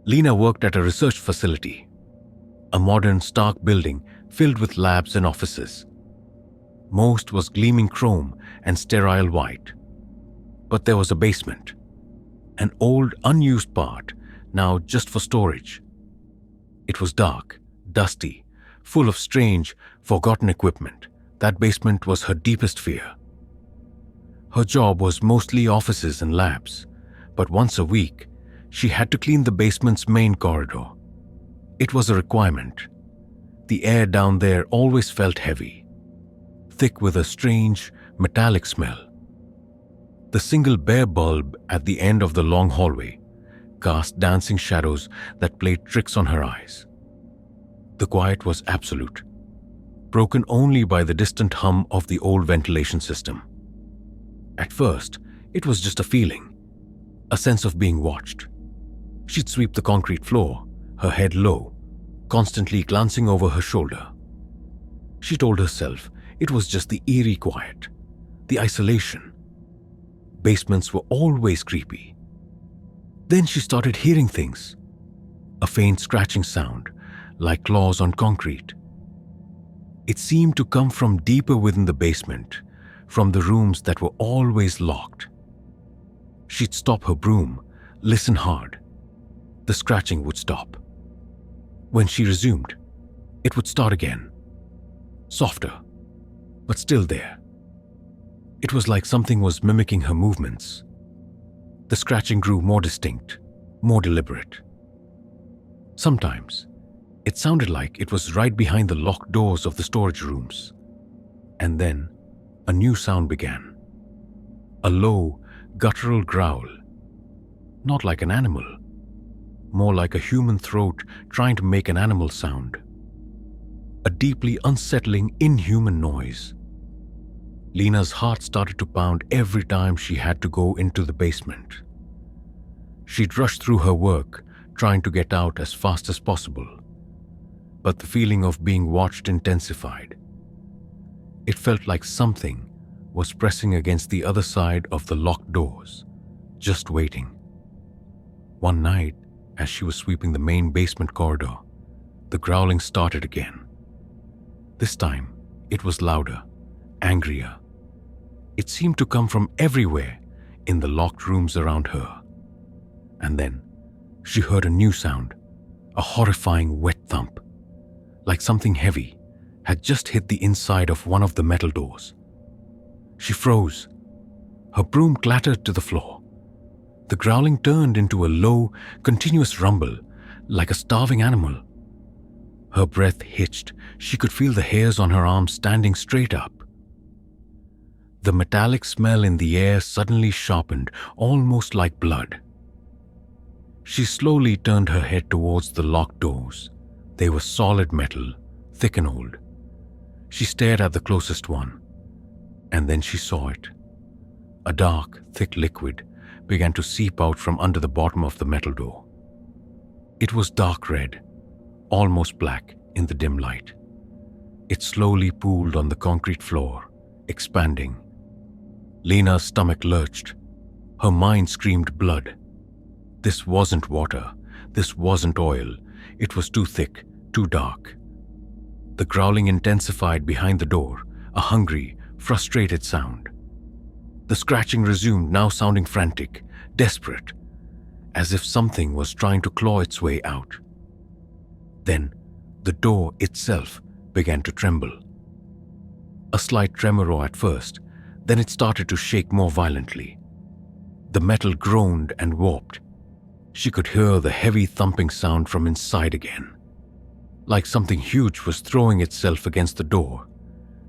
Lena worked at a research facility, a modern, stark building filled with labs and offices. Most was gleaming chrome and sterile white. But there was a basement, an old, unused part, now just for storage. It was dark, dusty, full of strange, forgotten equipment. That basement was her deepest fear. Her job was mostly offices and labs, but once a week, she had to clean the basement's main corridor. It was a requirement. The air down there always felt heavy, thick with a strange, metallic smell. The single bare bulb at the end of the long hallway cast dancing shadows that played tricks on her eyes. The quiet was absolute, broken only by the distant hum of the old ventilation system. At first, it was just a feeling, a sense of being watched. She'd sweep the concrete floor, her head low, constantly glancing over her shoulder. She told herself it was just the eerie quiet, the isolation. Basements were always creepy. Then she started hearing things, a faint scratching sound, like claws on concrete. It seemed to come from deeper within the basement, from the rooms that were always locked. She'd stop her broom, listen hard. The scratching would stop. When she resumed, it would start again. Softer, but still there. It was like something was mimicking her movements. The scratching grew more distinct, more deliberate. Sometimes, it sounded like it was right behind the locked doors of the storage rooms. And then, a new sound began. A low, guttural growl. Not like an animal, more like a human throat trying to make an animal sound. A deeply unsettling, inhuman noise. Lena's heart started to pound every time she had to go into the basement. She'd rush through her work, trying to get out as fast as possible. But the feeling of being watched intensified. It felt like something was pressing against the other side of the locked doors, just waiting. One night, as she was sweeping the main basement corridor, the growling started again. This time, it was louder, angrier. It seemed to come from everywhere in the locked rooms around her. And then, she heard a new sound, a horrifying wet thump, like something heavy had just hit the inside of one of the metal doors. She froze. Her broom clattered to the floor. The growling turned into a low, continuous rumble, like a starving animal. Her breath hitched. She could feel the hairs on her arms standing straight up. The metallic smell in the air suddenly sharpened, almost like blood. She slowly turned her head towards the locked doors. They were solid metal, thick and old. She stared at the closest one, and then she saw it. A dark, thick liquid began to seep out from under the bottom of the metal door. It was dark red, almost black in the dim light. It slowly pooled on the concrete floor, expanding. Lena's stomach lurched. Her mind screamed blood. This wasn't water. This wasn't oil. It was too thick, too dark. The growling intensified behind the door, a hungry, frustrated sound. The scratching resumed, now sounding frantic, desperate, as if something was trying to claw its way out. Then, the door itself began to tremble. A slight tremor at first, then it started to shake more violently. The metal groaned and warped. She could hear the heavy thumping sound from inside again, like something huge was throwing itself against the door,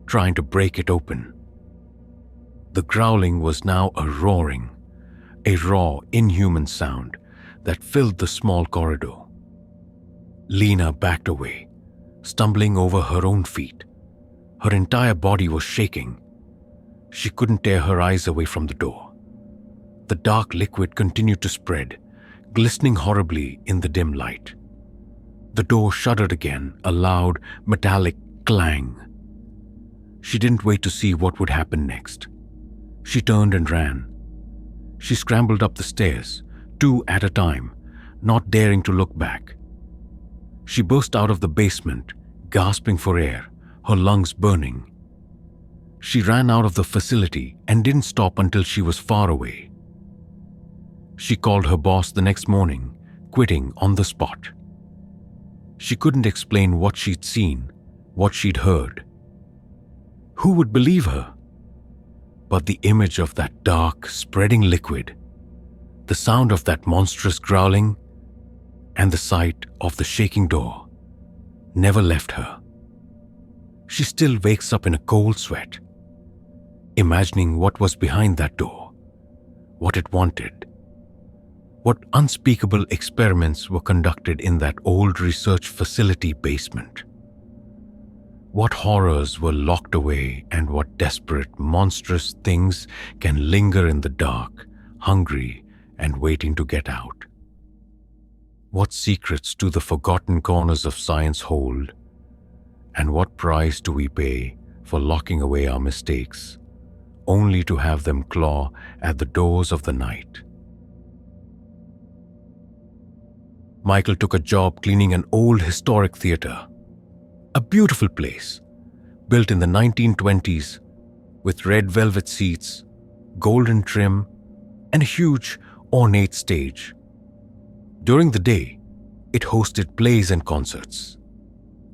trying to break it open. The growling was now a roaring, a raw, inhuman sound that filled the small corridor. Lena backed away, stumbling over her own feet. Her entire body was shaking. She couldn't tear her eyes away from the door. The dark liquid continued to spread, glistening horribly in the dim light. The door shuddered again, a loud, metallic clang. She didn't wait to see what would happen next. She turned and ran. She scrambled up the stairs, 2 at a time, not daring to look back. She burst out of the basement, gasping for air, her lungs burning. She ran out of the facility and didn't stop until she was far away. She called her boss the next morning, quitting on the spot. She couldn't explain what she'd seen, what she'd heard. Who would believe her? But the image of that dark, spreading liquid, the sound of that monstrous growling, and the sight of the shaking door never left her. she still wakes up in a cold sweat, imagining what was behind that door, what it wanted, what unspeakable experiments were conducted in that old research facility basement. What horrors were locked away and what desperate, monstrous things can linger in the dark, hungry and waiting to get out. What secrets do the forgotten corners of science hold? And what price do we pay for locking away our mistakes, only to have them claw at the doors of the night? Michael took a job cleaning an old historic theater, a beautiful place, built in the 1920s, with red velvet seats, golden trim, and a huge, ornate stage. During the day, it hosted plays and concerts.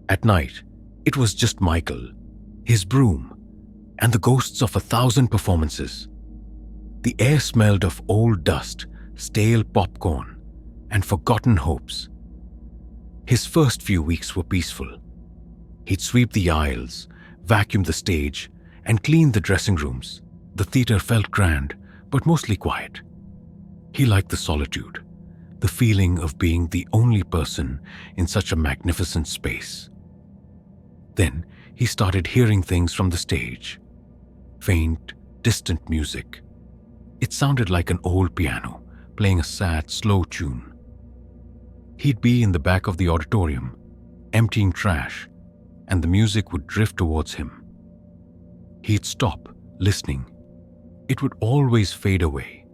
At night, it was just Michael, his broom, and the ghosts of 1,000 performances. The air smelled of old dust, stale popcorn, and forgotten hopes. His first few weeks were peaceful. He'd sweep the aisles, vacuum the stage, and clean the dressing rooms. The theater felt grand, but mostly quiet. He liked the solitude, the feeling of being the only person in such a magnificent space. Then he started hearing things from the stage. Faint, distant music. It sounded like an old piano playing a sad, slow tune. He'd be in the back of the auditorium, emptying trash, and the music would drift towards him. He'd stop, listening. It would always fade away.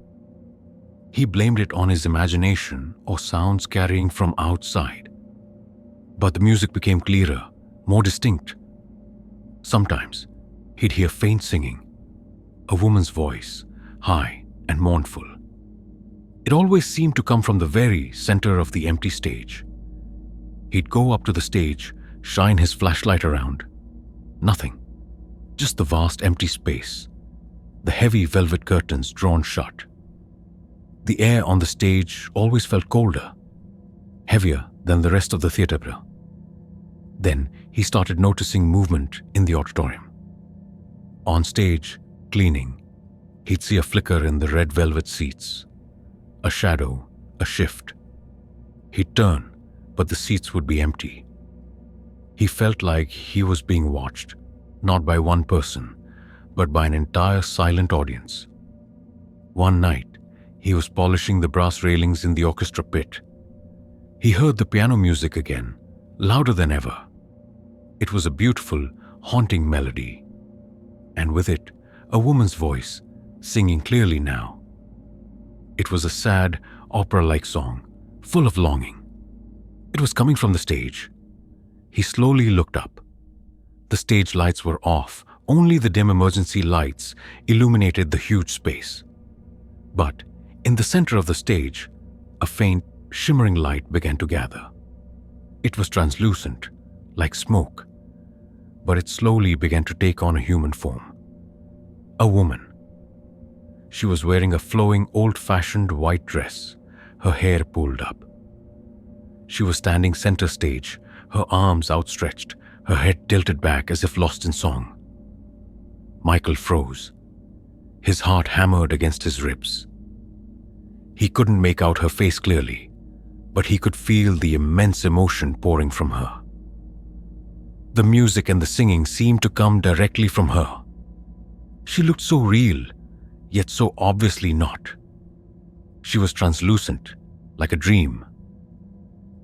He blamed it on his imagination or sounds carrying from outside. But the music became clearer, more distinct. Sometimes, he'd hear faint singing, a woman's voice, high and mournful. It always seemed to come from the very center of the empty stage. He'd go up to the stage, shine his flashlight around. Nothing. Just the vast empty space. The heavy velvet curtains drawn shut. The air on the stage always felt colder, heavier than the rest of the theater. Then he started noticing movement in the auditorium. On stage, cleaning, he'd see a flicker in the red velvet seats. A shadow, a shift. He'd turn, but the seats would be empty. He felt like he was being watched, not by one person, but by an entire silent audience. One night, he was polishing the brass railings in the orchestra pit. He heard the piano music again, louder than ever. It was a beautiful, haunting melody, and with it, a woman's voice, singing clearly now. It was a sad, opera-like song, full of longing. It was coming from the stage. He slowly looked up. The stage lights were off. Only the dim emergency lights illuminated the huge space. But in the center of the stage, a faint, shimmering light began to gather. It was translucent, like smoke, but it slowly began to take on a human form. A woman. She was wearing a flowing, old-fashioned white dress, her hair pulled up. She was standing center stage, her arms outstretched, her head tilted back as if lost in song. Michael froze. His heart hammered against his ribs. He couldn't make out her face clearly, but he could feel the immense emotion pouring from her. The music and the singing seemed to come directly from her. She looked so real, yet so obviously not. She was translucent, like a dream.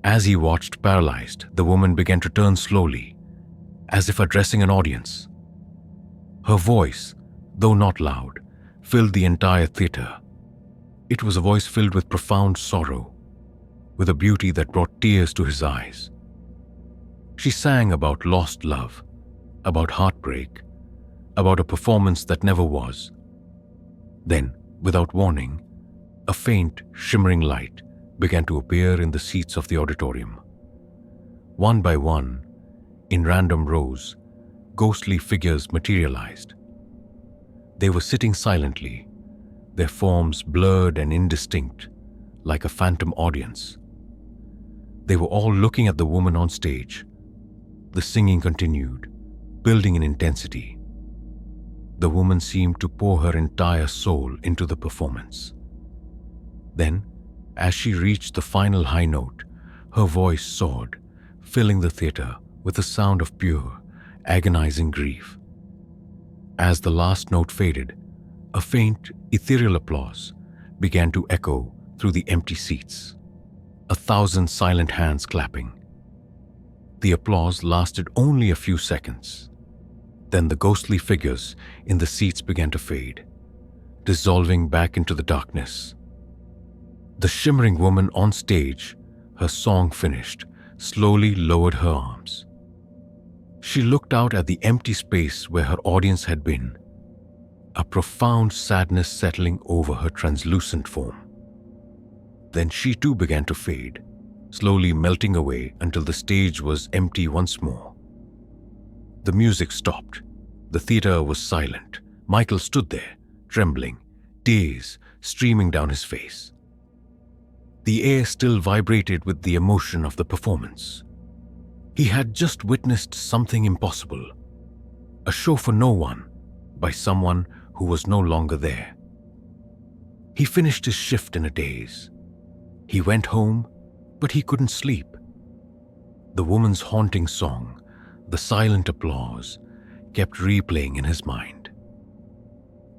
As he watched, paralyzed, the woman began to turn slowly, as if addressing an audience. Her voice, though not loud, filled the entire theater. It was a voice filled with profound sorrow, with a beauty that brought tears to his eyes. She sang about lost love, about heartbreak, about a performance that never was. Then, without warning, a faint, shimmering light began to appear in the seats of the auditorium. One by one, in random rows, ghostly figures materialized. They were sitting silently, their forms blurred and indistinct, like a phantom audience. They were all looking at the woman on stage. The singing continued, building in intensity. The woman seemed to pour her entire soul into the performance. Then, as she reached the final high note, her voice soared, filling the theater with a sound of pure, agonizing grief. As the last note faded, a faint, ethereal applause began to echo through the empty seats, 1,000 silent hands clapping. The applause lasted only a few seconds. Then the ghostly figures in the seats began to fade, dissolving back into the darkness. The shimmering woman on stage, her song finished, slowly lowered her arms. She looked out at the empty space where her audience had been, a profound sadness settling over her translucent form. Then she too began to fade, slowly melting away until the stage was empty once more. The music stopped. The theater was silent. Michael stood there, trembling, tears streaming down his face. The air still vibrated with the emotion of the performance. He had just witnessed something impossible, a show for no one, by someone who was no longer there. He finished his shift in a daze. He went home, but he couldn't sleep. The woman's haunting song, the silent applause, kept replaying in his mind.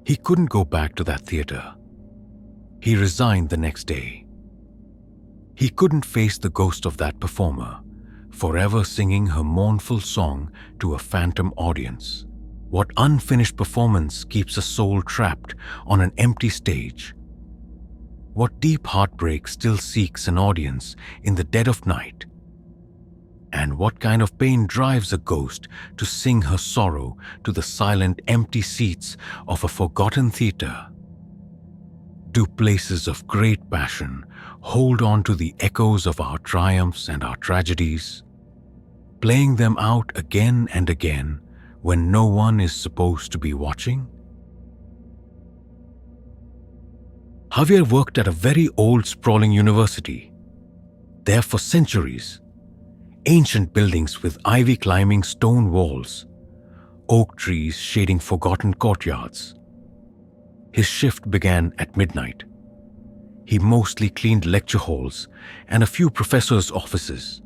He couldn't go back to that theater. He resigned the next day. He couldn't face the ghost of that performer, forever singing her mournful song to a phantom audience. What unfinished performance keeps a soul trapped on an empty stage? What deep heartbreak still seeks an audience in the dead of night? And what kind of pain drives a ghost to sing her sorrow to the silent, empty seats of a forgotten theater? Do places of great passion hold on to the echoes of our triumphs and our tragedies, playing them out again and again when no one is supposed to be watching? Javier worked at a very old, sprawling university. There for centuries, ancient buildings with ivy-climbing stone walls, oak trees shading forgotten courtyards. His shift began at midnight. He mostly cleaned lecture halls and a few professors' offices.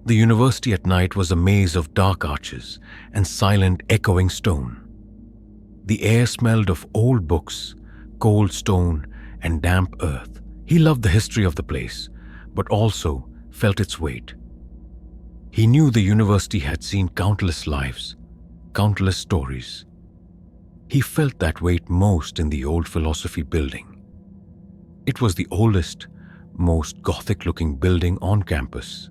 The university at night was a maze of dark arches and silent, echoing stone. The air smelled of old books, cold stone, and damp earth. He loved the history of the place, but also felt its weight. He knew the university had seen countless lives, countless stories. He felt that weight most in the old philosophy building. It was the oldest, most Gothic-looking building on campus.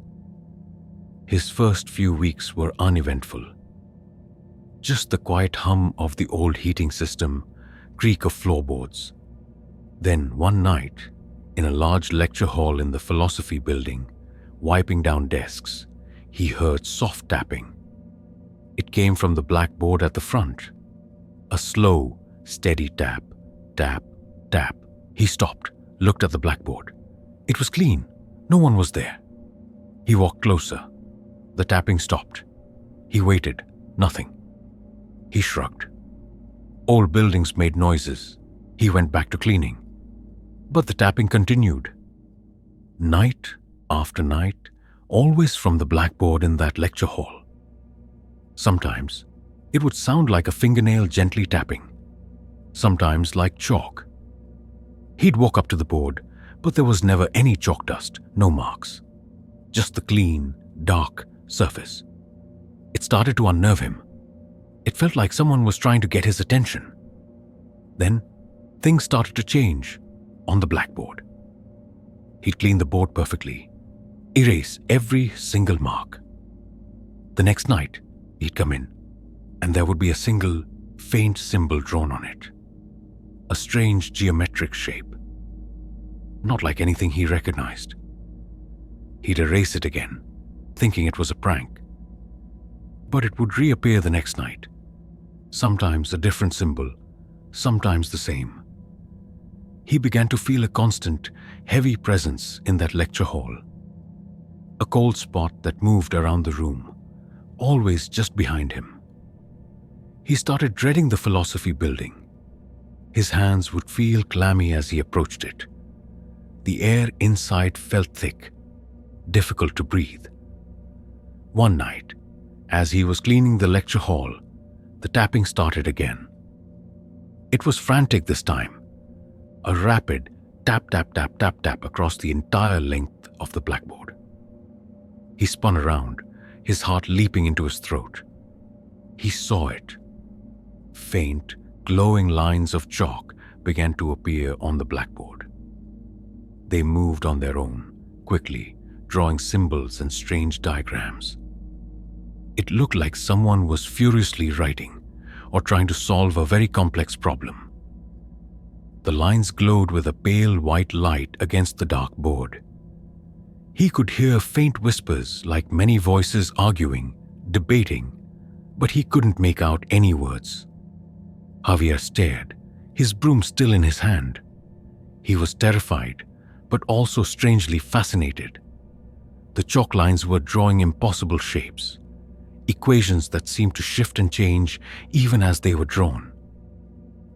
His first few weeks were uneventful. Just the quiet hum of the old heating system, creak of floorboards. Then one night, in a large lecture hall in the philosophy building, wiping down desks, he heard soft tapping. It came from the blackboard at the front. A slow, steady tap, tap, tap. He stopped, looked at the blackboard. It was clean. No one was there. He walked closer. The tapping stopped. He waited. Nothing. He shrugged. Old buildings made noises. He went back to cleaning. But the tapping continued. Night after night, always from the blackboard in that lecture hall. Sometimes it would sound like a fingernail gently tapping, sometimes like chalk. He'd walk up to the board, but there was never any chalk dust, no marks. Just the clean, dark surface. It started to unnerve him. It felt like someone was trying to get his attention. Then, things started to change on the blackboard. He'd clean the board perfectly, erase every single mark. The next night, he'd come in, and there would be a single, faint symbol drawn on it. A strange geometric shape. Not like anything he recognized. He'd erase it again, thinking it was a prank. But it would reappear the next night. Sometimes a different symbol, sometimes the same. He began to feel a constant, heavy presence in that lecture hall. A cold spot that moved around the room, always just behind him. He started dreading the philosophy building. His hands would feel clammy as he approached it. The air inside felt thick, difficult to breathe. One night, as he was cleaning the lecture hall, the tapping started again. It was frantic this time, a rapid tap, tap, tap, tap, tap across the entire length of the blackboard. He spun around, his heart leaping into his throat. He saw it. Faint, glowing lines of chalk began to appear on the blackboard. They moved on their own, quickly, drawing symbols and strange diagrams. It looked like someone was furiously writing or trying to solve a very complex problem. The lines glowed with a pale white light against the dark board. He could hear faint whispers like many voices arguing, debating, but he couldn't make out any words. Javier stared, his broom still in his hand. He was terrified, but also strangely fascinated. The chalk lines were drawing impossible shapes, equations that seemed to shift and change even as they were drawn.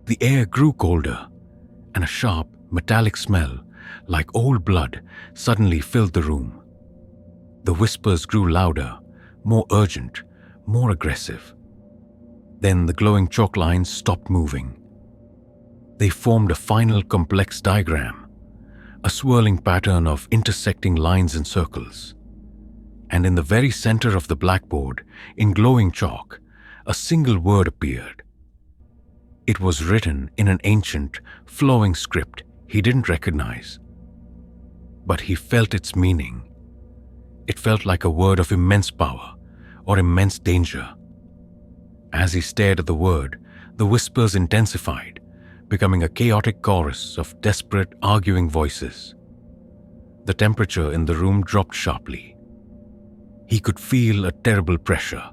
The air grew colder, and a sharp, metallic smell, like old blood, suddenly filled the room. The whispers grew louder, more urgent, more aggressive. Then the glowing chalk lines stopped moving. They formed a final complex diagram, a swirling pattern of intersecting lines and circles. And in the very center of the blackboard, in glowing chalk, a single word appeared. It was written in an ancient, flowing script he didn't recognize. But he felt its meaning. It felt like a word of immense power or immense danger. As he stared at the word, the whispers intensified, becoming a chaotic chorus of desperate, arguing voices. The temperature in the room dropped sharply. He could feel a terrible pressure,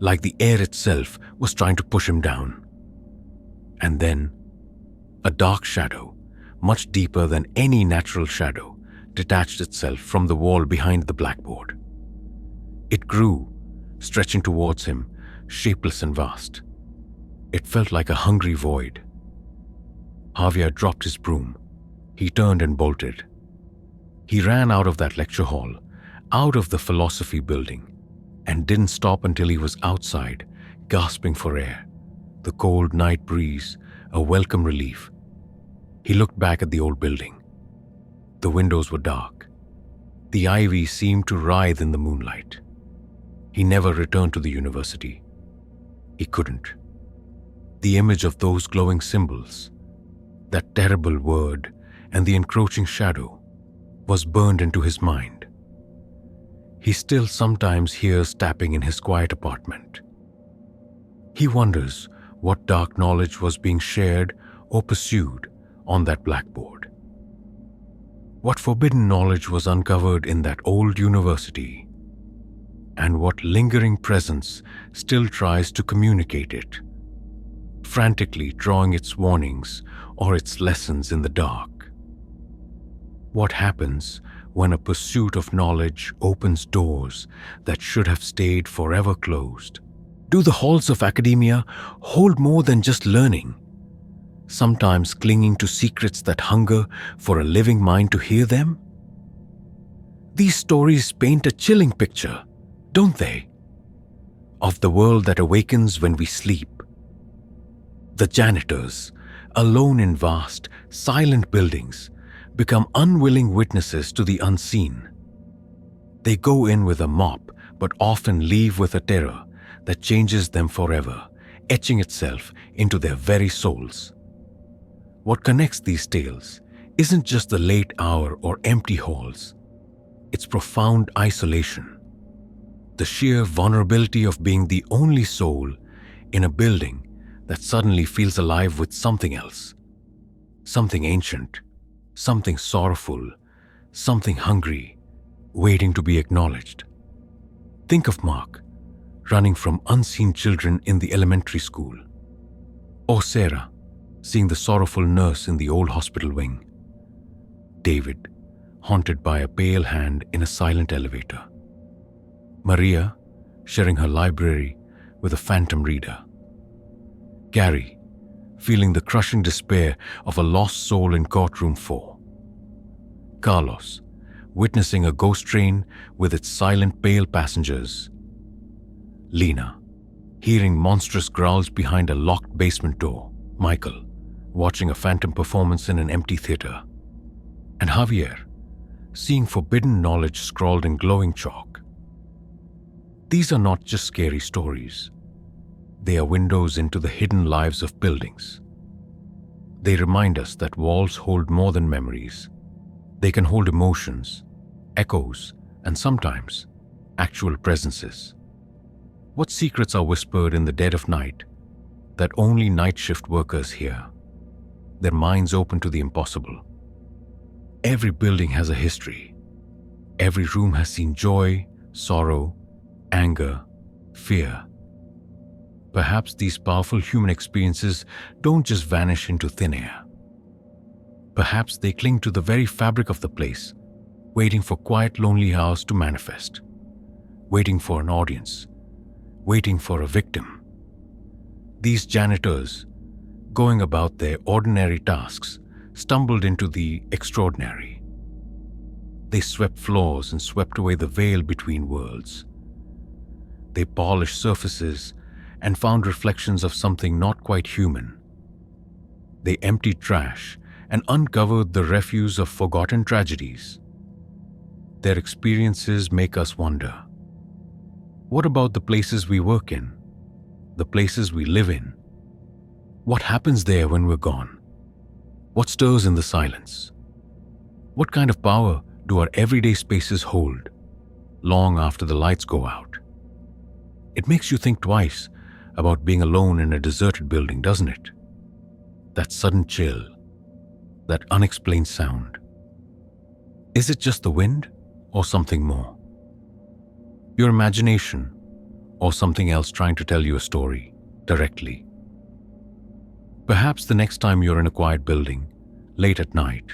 like the air itself was trying to push him down. And then, a dark shadow, much deeper than any natural shadow, detached itself from the wall behind the blackboard. It grew, stretching towards him, shapeless and vast. It felt like a hungry void. Javier dropped his broom. He turned and bolted. He ran out of that lecture hall, out of the philosophy building, and didn't stop until he was outside, gasping for air. The cold night breeze, a welcome relief. He looked back at the old building. The windows were dark. The ivy seemed to writhe in the moonlight. He never returned to the university. He couldn't. The image of those glowing symbols, that terrible word, and the encroaching shadow was burned into his mind. He still sometimes hears tapping in his quiet apartment. He wonders what dark knowledge was being shared or pursued on that blackboard. What forbidden knowledge was uncovered in that old university, and what lingering presence still tries to communicate it, frantically drawing its warnings or its lessons in the dark. What happens when a pursuit of knowledge opens doors that should have stayed forever closed? Do the halls of academia hold more than just learning, sometimes clinging to secrets that hunger for a living mind to hear them? These stories paint a chilling picture, don't they, of the world that awakens when we sleep. The janitors, alone in vast, silent buildings, become unwilling witnesses to the unseen. They go in with a mop, but often leave with a terror that changes them forever, etching itself into their very souls. What connects these tales isn't just the late hour or empty halls. It's profound isolation, the sheer vulnerability of being the only soul in a building that suddenly feels alive with something else, something ancient, something sorrowful, something hungry, waiting to be acknowledged. Think of Mark, running from unseen children in the elementary school, or Sarah, seeing the sorrowful nurse in the old hospital wing. David, haunted by a pale hand in a silent elevator. Maria, sharing her library with a phantom reader. Gary, feeling the crushing despair of a lost soul in courtroom 4. Carlos, witnessing a ghost train with its silent pale passengers. Lena, hearing monstrous growls behind a locked basement door. Michael, watching a phantom performance in an empty theater. And Javier, seeing forbidden knowledge scrawled in glowing chalk. These are not just scary stories. They are windows into the hidden lives of buildings. They remind us that walls hold more than memories. They can hold emotions, echoes, and sometimes actual presences. What secrets are whispered in the dead of night that only night shift workers hear? Their minds open to the impossible. Every building has a history. Every room has seen joy, sorrow, anger, fear. Perhaps these powerful human experiences don't just vanish into thin air. Perhaps they cling to the very fabric of the place, waiting for quiet, lonely hours to manifest, waiting for an audience, waiting for a victim. These janitors, going about their ordinary tasks, stumbled into the extraordinary. They swept floors and swept away the veil between worlds. They polished surfaces and found reflections of something not quite human. They emptied trash and uncovered the refuse of forgotten tragedies. Their experiences make us wonder. What about the places we work in? The places we live in? What happens there when we're gone? What stirs in the silence? What kind of power do our everyday spaces hold, long after the lights go out? It makes you think twice about being alone in a deserted building, doesn't it? That sudden chill, that unexplained sound. Is it just the wind or something more? Your imagination or something else trying to tell you a story directly? Perhaps the next time you're in a quiet building, late at night,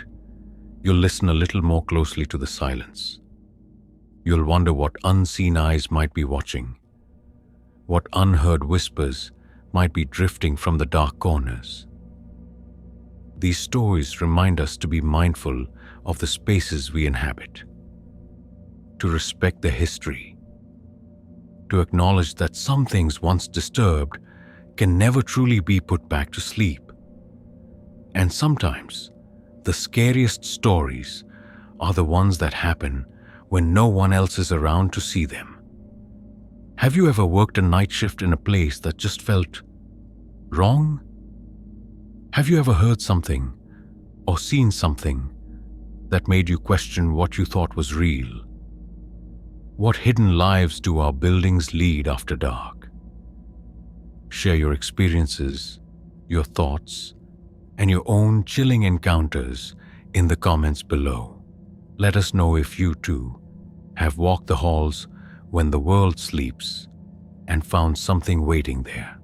you'll listen a little more closely to the silence. You'll wonder what unseen eyes might be watching, what unheard whispers might be drifting from the dark corners. These stories remind us to be mindful of the spaces we inhabit, to respect their history, to acknowledge that some things once disturbed can never truly be put back to sleep. And sometimes, the scariest stories are the ones that happen when no one else is around to see them. Have you ever worked a night shift in a place that just felt wrong? Have you ever heard something or seen something that made you question what you thought was real? What hidden lives do our buildings lead after dark? Share your experiences, your thoughts, and your own chilling encounters in the comments below. Let us know if you too have walked the halls when the world sleeps and found something waiting there.